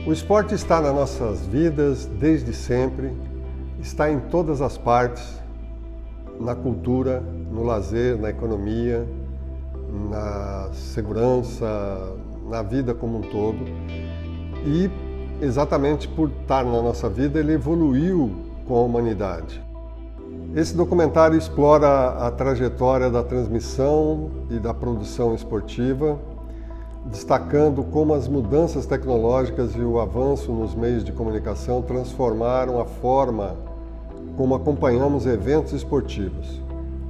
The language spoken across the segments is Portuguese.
O esporte está nas nossas vidas desde sempre, está em todas as partes, na cultura, no lazer, na economia, na segurança, na vida como um todo. E exatamente por estar na nossa vida, ele evoluiu com a humanidade. Esse documentário explora a trajetória da transmissão e da produção esportiva, destacando como as mudanças tecnológicas e o avanço nos meios de comunicação transformaram a forma como acompanhamos eventos esportivos.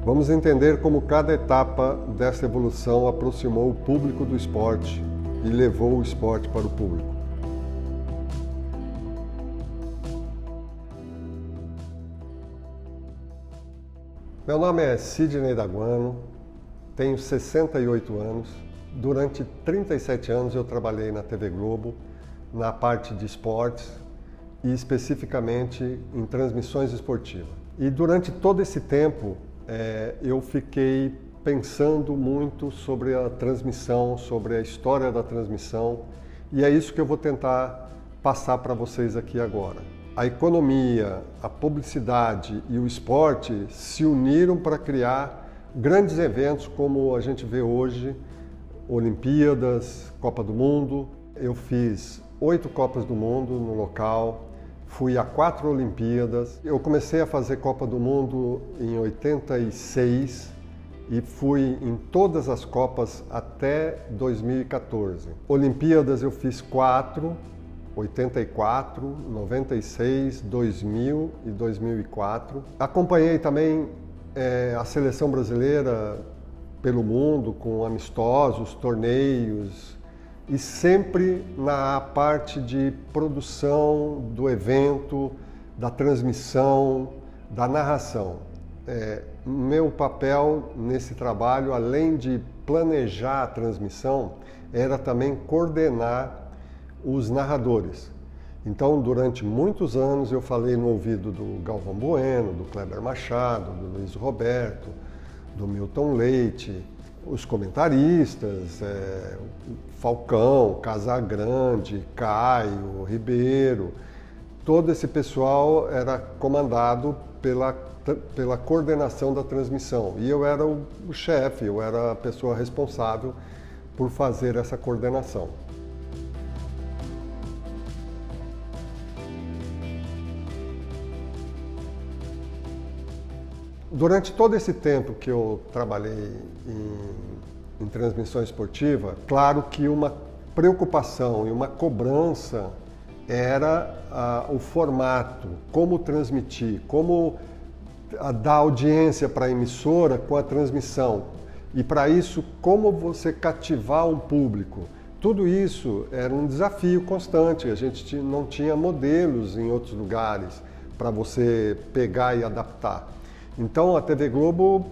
Vamos entender como cada etapa dessa evolução aproximou o público do esporte e levou o esporte para o público. Meu nome é Sidney Daguano, tenho 68 anos. Durante 37 anos eu trabalhei na TV Globo, na parte de esportes e especificamente em transmissões esportivas. E durante todo esse tempo eu fiquei pensando muito sobre a transmissão, sobre a história da transmissão, e é isso que eu vou tentar passar para vocês aqui agora. A economia, a publicidade e o esporte se uniram para criar grandes eventos como a gente vê hoje, Olimpíadas, Copa do Mundo. Eu fiz 8 Copas do Mundo no local, fui a 4 Olimpíadas. Eu comecei a fazer Copa do Mundo em 86 e fui em todas as Copas até 2014. Olimpíadas eu fiz 4, 84, 96, 2000 e 2004. Acompanhei também a seleção brasileira pelo mundo, com amistosos, torneios, e sempre na parte de produção do evento, da transmissão, da narração. Meu papel nesse trabalho, além de planejar a transmissão, era também coordenar os narradores. Então, durante muitos anos, eu falei no ouvido do Galvão Bueno, do Kleber Machado, do Luiz Roberto, do Milton Leite, os comentaristas, Falcão, Casagrande, Caio, Ribeiro. Todo esse pessoal era comandado pela coordenação da transmissão. E eu era o chefe, eu era a pessoa responsável por fazer essa coordenação. Durante todo esse tempo que eu trabalhei em transmissão esportiva, claro que uma preocupação e uma cobrança era o formato, como transmitir, como dar audiência para a emissora com a transmissão. E para isso, como você cativar um público. Tudo isso era um desafio constante, a gente não tinha modelos em outros lugares para você pegar e adaptar. Então a TV Globo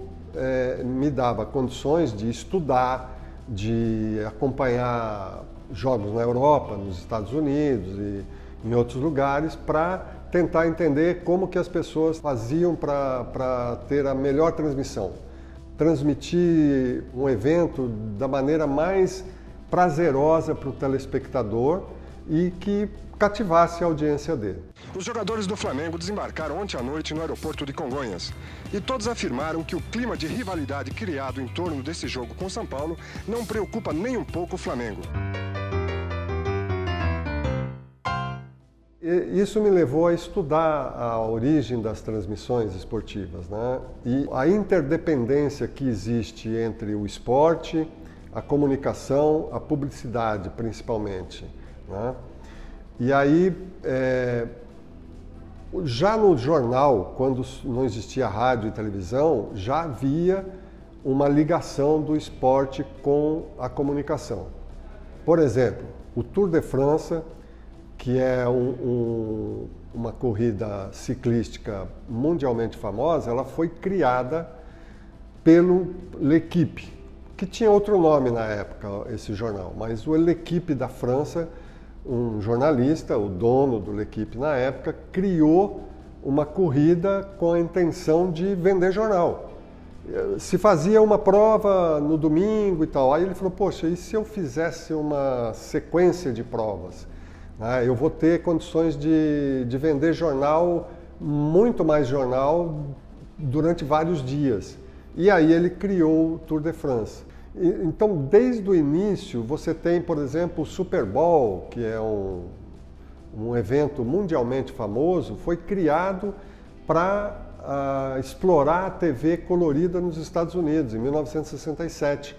me dava condições de estudar, de acompanhar jogos na Europa, nos Estados Unidos e em outros lugares para tentar entender como que as pessoas faziam para ter a melhor transmissão. Transmitir um evento da maneira mais prazerosa para o telespectador e que cativasse a audiência dele. Os jogadores do Flamengo desembarcaram ontem à noite no aeroporto de Congonhas e todos afirmaram que o clima de rivalidade criado em torno desse jogo com São Paulo não preocupa nem um pouco o Flamengo. Isso me levou a estudar a origem das transmissões esportivas, né? E a interdependência que existe entre o esporte, a comunicação, a publicidade principalmente, né? E aí, já no jornal, quando não existia rádio e televisão, já havia uma ligação do esporte com a comunicação. Por exemplo, o Tour de França, que é uma corrida ciclística mundialmente famosa, ela foi criada pelo L'Équipe, que tinha outro nome na época, esse jornal, mas o L'Équipe da França, um jornalista, o dono do L'Équipe na época, criou uma corrida com a intenção de vender jornal. Se fazia uma prova no domingo e tal, aí ele falou, poxa, e se eu fizesse uma sequência de provas? Eu vou ter condições de vender jornal, muito mais jornal, durante vários dias. E aí ele criou o Tour de France. Então, desde o início, você tem, por exemplo, o Super Bowl, que é um evento mundialmente famoso, foi criado para explorar a TV colorida nos Estados Unidos, em 1967.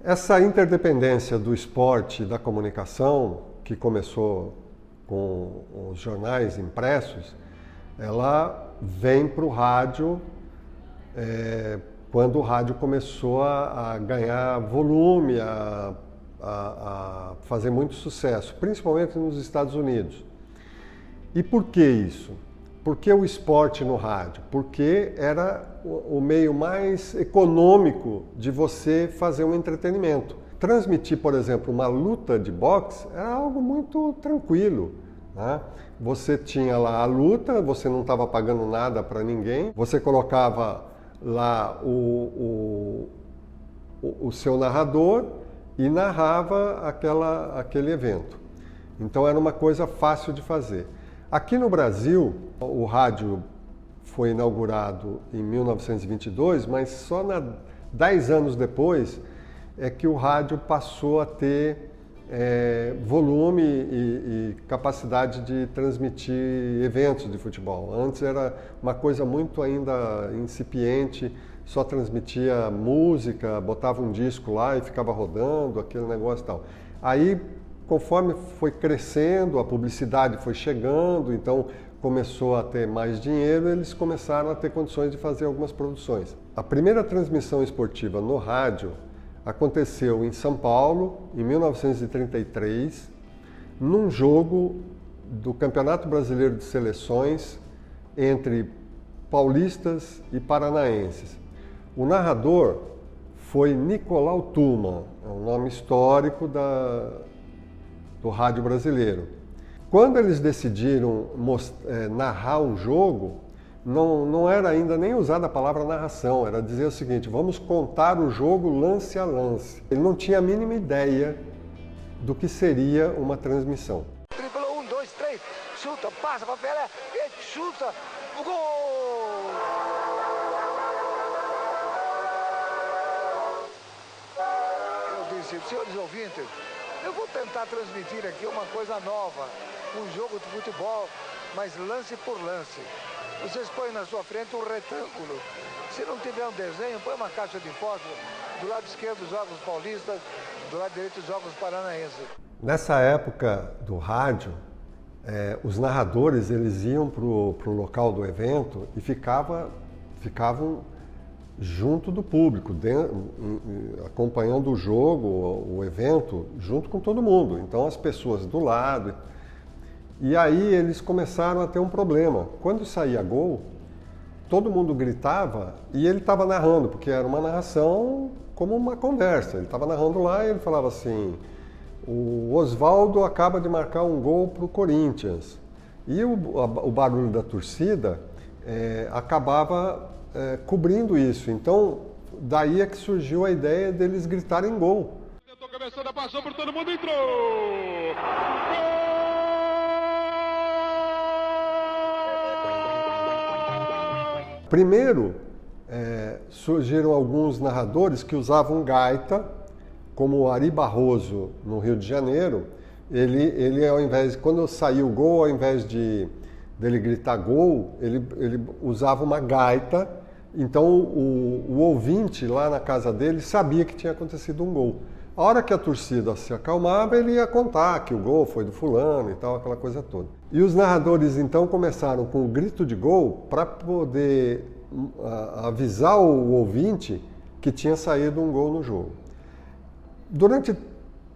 Essa interdependência do esporte e da comunicação, que começou com os jornais impressos, ela vem para o rádio quando o rádio começou a ganhar volume, a fazer muito sucesso, principalmente nos Estados Unidos. E por que isso? Por que o esporte no rádio? Porque era o meio mais econômico de você fazer um entretenimento. Transmitir, por exemplo, uma luta de boxe era algo muito tranquilo, né? Você tinha lá a luta, você não estava pagando nada para ninguém, você colocava lá o seu narrador e narrava aquele evento. Então era uma coisa fácil de fazer. Aqui no Brasil, o rádio foi inaugurado em 1922, mas só 10 anos depois é que o rádio passou a ter volume e capacidade de transmitir eventos de futebol. Antes era uma coisa muito ainda incipiente, só transmitia música, botava um disco lá e ficava rodando, aquele negócio e tal. Aí, conforme foi crescendo, a publicidade foi chegando, então começou a ter mais dinheiro, eles começaram a ter condições de fazer algumas produções. A primeira transmissão esportiva no rádio aconteceu em São Paulo, em 1933, num jogo do Campeonato Brasileiro de Seleções entre paulistas e paranaenses. O narrador foi Nicolau Tullmann, é um nome histórico do rádio brasileiro. Quando eles decidiram narrar um jogo, não era ainda nem usada a palavra narração, era dizer o seguinte: vamos contar o jogo lance a lance. Ele não tinha a mínima ideia do que seria uma transmissão. Driblou, 1, 2, 3, chuta, passa para Pelé, chuta, gol! Eu disse, senhores ouvintes, eu vou tentar transmitir aqui uma coisa nova, um jogo de futebol, mas lance por lance. Vocês põem na sua frente um retângulo. Se não tiver um desenho, põe uma caixa de fósforo. Do lado esquerdo, os jogos paulistas, do lado direito, os jogos paranaenses. Nessa época do rádio, os narradores eles iam para o local do evento e ficavam junto do público, acompanhando o jogo, o evento, junto com todo mundo. Então as pessoas do lado. E aí eles começaram a ter um problema. Quando saía gol, todo mundo gritava e ele estava narrando, porque era uma narração como uma conversa. Ele estava narrando lá e ele falava assim: o Oswaldo acaba de marcar um gol para o Corinthians. E o barulho da torcida acabava cobrindo isso. Então, daí é que surgiu a ideia deles gritarem gol. Tentou cabeçada, passou por todo mundo, entrou! Gol! Primeiro, surgiram alguns narradores que usavam gaita, como o Ari Barroso, no Rio de Janeiro. Ele ao invés, quando saiu o gol, ao invés dele gritar gol, ele usava uma gaita. Então o ouvinte lá na casa dele sabia que tinha acontecido um gol. A hora que a torcida se acalmava, ele ia contar que o gol foi do fulano e tal, aquela coisa toda. E os narradores então começaram com o grito de gol para poder avisar o ouvinte que tinha saído um gol no jogo. Durante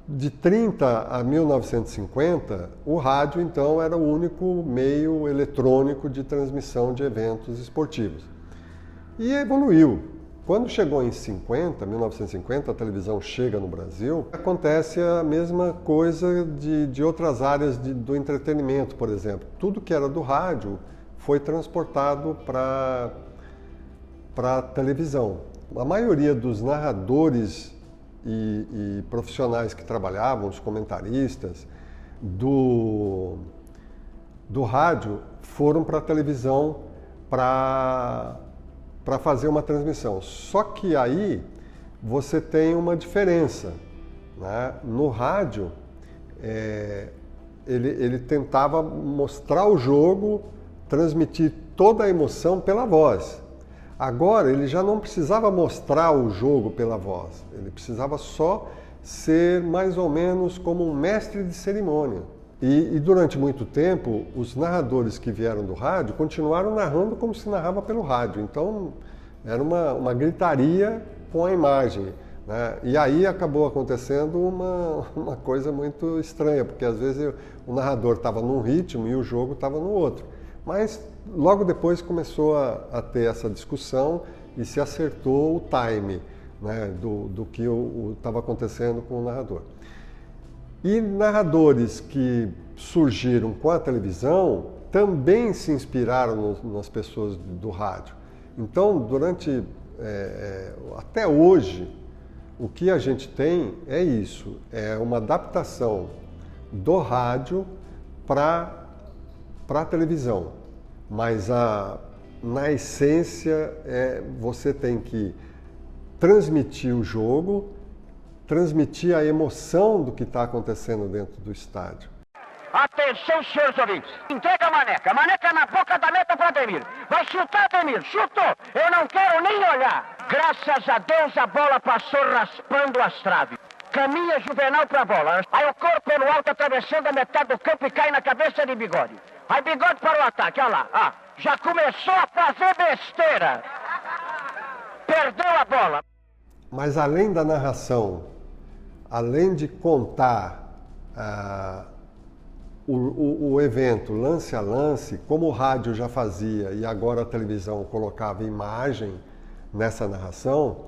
de 30 a 1950, o rádio então era o único meio eletrônico de transmissão de eventos esportivos. E evoluiu. Quando chegou em 1950, a televisão chega no Brasil, acontece a mesma coisa de outras áreas do entretenimento, por exemplo. Tudo que era do rádio foi transportado para a televisão. A maioria dos narradores e profissionais que trabalhavam, os comentaristas do rádio, foram para a televisão para fazer uma transmissão. Só que aí você tem uma diferença, né? No rádio, ele tentava mostrar o jogo, transmitir toda a emoção pela voz. Agora, ele já não precisava mostrar o jogo pela voz, ele precisava só ser mais ou menos como um mestre de cerimônia. E durante muito tempo, os narradores que vieram do rádio continuaram narrando como se narrava pelo rádio. Então, era uma gritaria com a imagem, né? E aí acabou acontecendo uma coisa muito estranha, porque às vezes o narrador estava num ritmo e o jogo estava no outro. Mas logo depois começou a ter essa discussão e se acertou o time, né, do que estava acontecendo com o narrador. E narradores que surgiram com a televisão também se inspiraram nas pessoas do rádio. Então, até hoje, o que a gente tem é isso, é uma adaptação do rádio para a televisão. Mas na essência, você tem que transmitir o jogo, transmitir a emoção do que está acontecendo dentro do estádio. Atenção, senhores ouvintes. Entrega a maneca. Maneca na boca da meta para Ademir. Vai chutar, Ademir. Chutou. Eu não quero nem olhar. Graças a Deus a bola passou raspando as traves. Caminha Juvenal para a bola. Aí o corpo pelo alto atravessando a metade do campo e cai na cabeça de Bigode. Aí Bigode para o ataque. Olha lá. Já começou a fazer besteira. Perdeu a bola. Mas além da narração, além de contar o evento lance a lance, como o rádio já fazia e agora a televisão colocava imagem nessa narração,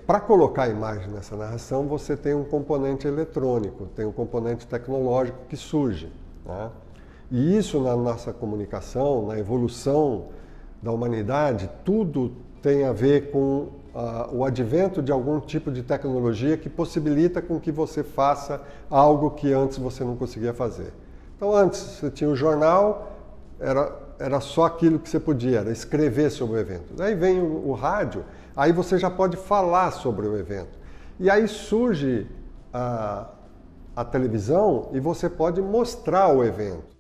para colocar a imagem nessa narração você tem um componente eletrônico, tem um componente tecnológico que surge, né? E isso na nossa comunicação, na evolução da humanidade, tudo tem a ver com o advento de algum tipo de tecnologia que possibilita com que você faça algo que antes você não conseguia fazer. Então antes você tinha o jornal, era só aquilo que você podia, era escrever sobre o evento. Aí vem o rádio, aí você já pode falar sobre o evento. E aí surge a televisão e você pode mostrar o evento.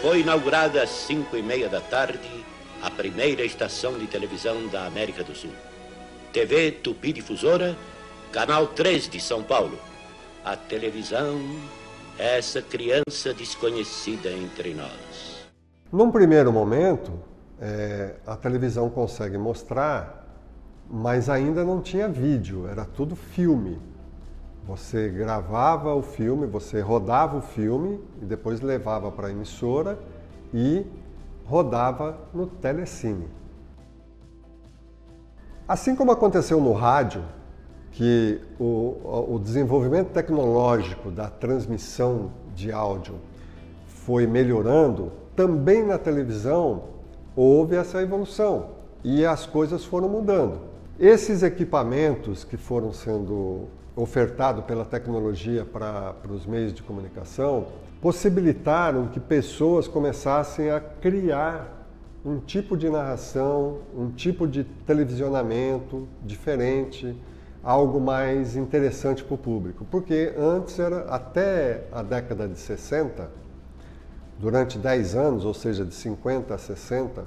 Foi inaugurada às 5h30 da tarde a primeira estação de televisão da América do Sul. TV Tupi Difusora, Canal 3 de São Paulo. A televisão, essa criança desconhecida entre nós. Num primeiro momento, a televisão consegue mostrar, mas ainda não tinha vídeo, era tudo filme. Você gravava o filme, você rodava o filme e depois levava para a emissora e rodava no telecine. Assim como aconteceu no rádio, que o desenvolvimento tecnológico da transmissão de áudio foi melhorando, também na televisão houve essa evolução e as coisas foram mudando. Esses equipamentos que foram sendo ofertado pela tecnologia para os meios de comunicação, possibilitaram que pessoas começassem a criar um tipo de narração, um tipo de televisionamento diferente, algo mais interessante para o público. Porque antes, até a década de 60, durante 10 anos, ou seja, de 50 a 60,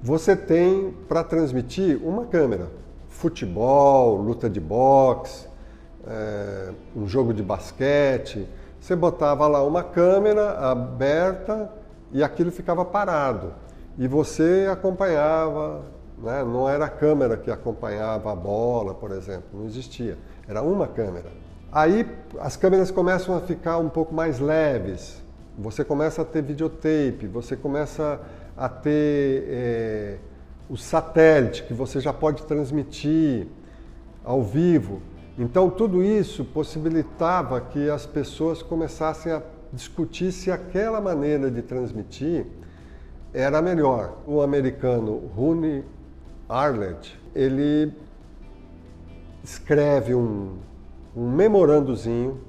você tem para transmitir uma câmera. Futebol, luta de boxe, um jogo de basquete, você botava lá uma câmera aberta e aquilo ficava parado. E você acompanhava, né? Não era a câmera que acompanhava a bola, por exemplo, não existia. Era uma câmera. Aí as câmeras começam a ficar um pouco mais leves, você começa a ter videotape, você começa a ter o satélite, que você já pode transmitir ao vivo. Então, tudo isso possibilitava que as pessoas começassem a discutir se aquela maneira de transmitir era melhor. O americano Rooney Arledge, ele escreve um memorandozinho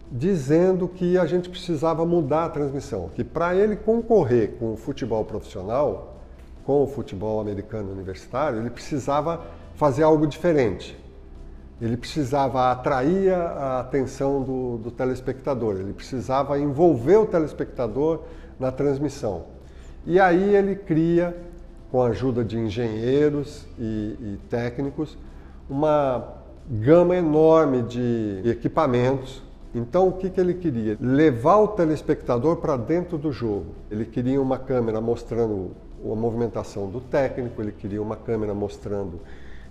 dizendo que a gente precisava mudar a transmissão, que para ele concorrer com o futebol profissional, com o futebol americano universitário, ele precisava fazer algo diferente. Ele precisava atrair a atenção do telespectador, ele precisava envolver o telespectador na transmissão. E aí ele cria, com a ajuda de engenheiros e técnicos, uma gama enorme de equipamentos. Então, o que ele queria? Levar o telespectador para dentro do jogo. Ele queria uma câmera mostrando a movimentação do técnico, ele queria uma câmera mostrando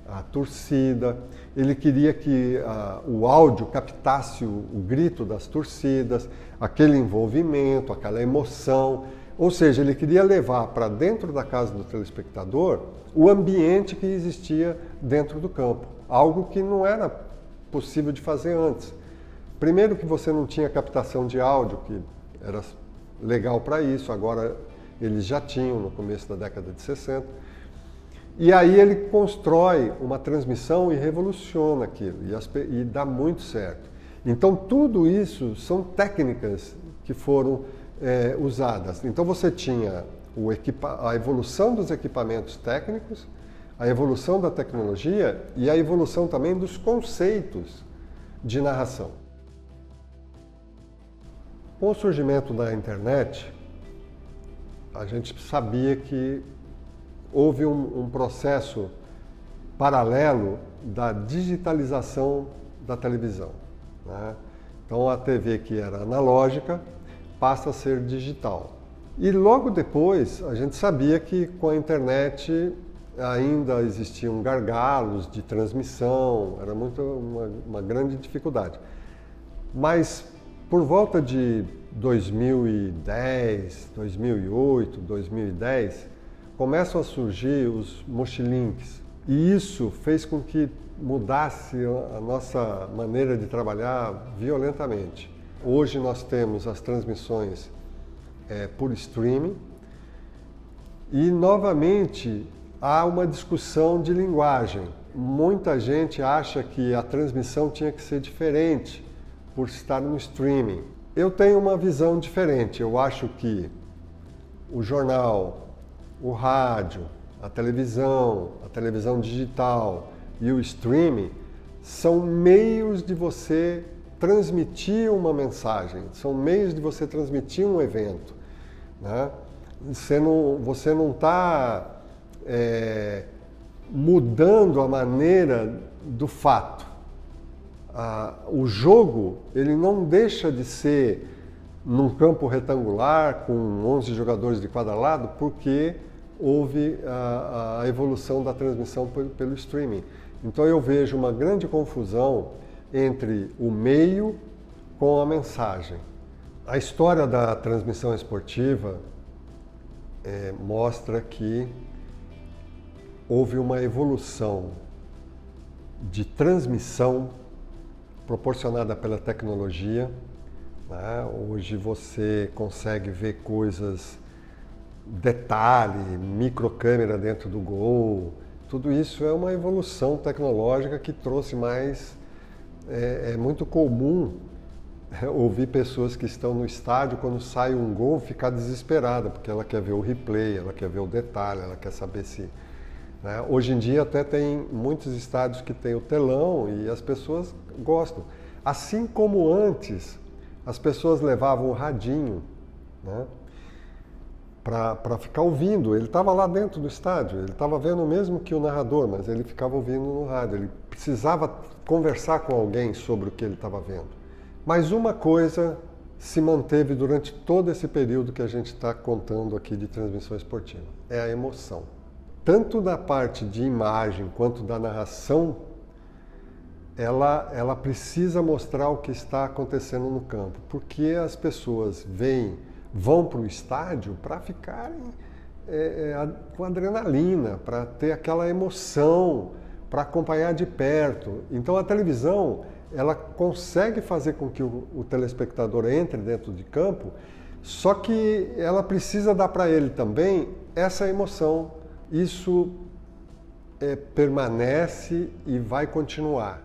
a torcida, ele queria que o áudio captasse o grito das torcidas, aquele envolvimento, aquela emoção. Ou seja, ele queria levar para dentro da casa do telespectador o ambiente que existia dentro do campo, algo que não era possível de fazer antes. Primeiro que você não tinha captação de áudio, que era legal para isso, agora eles já tinham no começo da década de 60. E aí ele constrói uma transmissão e revoluciona aquilo, e dá muito certo. Então tudo isso são técnicas que foram usadas. Então você tinha a evolução dos equipamentos técnicos, a evolução da tecnologia e a evolução também dos conceitos de narração. Com o surgimento da internet, a gente sabia que houve um processo paralelo da digitalização da televisão, né? Então a TV que era analógica passa a ser digital. E logo depois a gente sabia que com a internet ainda existiam gargalos de transmissão, era uma grande dificuldade. Mas por volta de 2010, 2008, 2010, começam a surgir os mochilinks. E isso fez com que mudasse a nossa maneira de trabalhar violentamente. Hoje nós temos as transmissões por streaming e, novamente, há uma discussão de linguagem. Muita gente acha que a transmissão tinha que ser diferente por estar no streaming. Eu tenho uma visão diferente. Eu acho que o jornal, o rádio, a televisão digital e o streaming são meios de você transmitir uma mensagem, são meios de você transmitir um evento, né? Você não está mudando a maneira do fato. O jogo, ele não deixa de ser num campo retangular com 11 jogadores de cada lado porque houve a evolução da transmissão pelo streaming. Então eu vejo uma grande confusão entre o meio com a mensagem. A história da transmissão esportiva mostra que houve uma evolução de transmissão proporcionada pela tecnologia, né? Hoje você consegue ver coisas, detalhe, microcâmera dentro do gol, tudo isso é uma evolução tecnológica que trouxe mais. É muito comum ouvir pessoas que estão no estádio, quando sai um gol, ficar desesperada, porque ela quer ver o replay, ela quer ver o detalhe, ela quer saber se... Né? Hoje em dia até tem muitos estádios que tem o telão e as pessoas gostam. Assim como antes, as pessoas levavam o radinho, né? Para ficar ouvindo. Ele estava lá dentro do estádio, ele estava vendo o mesmo que o narrador, mas ele ficava ouvindo no rádio. Ele precisava conversar com alguém sobre o que ele estava vendo. Mas uma coisa se manteve durante todo esse período que a gente está contando aqui de transmissão esportiva, é a emoção. Tanto da parte de imagem quanto da narração, ela precisa mostrar o que está acontecendo no campo, porque as pessoas vão para o estádio para ficarem com adrenalina, para ter aquela emoção, para acompanhar de perto. Então a televisão, ela consegue fazer com que o telespectador entre dentro de campo, só que ela precisa dar para ele também essa emoção. Isso permanece e vai continuar.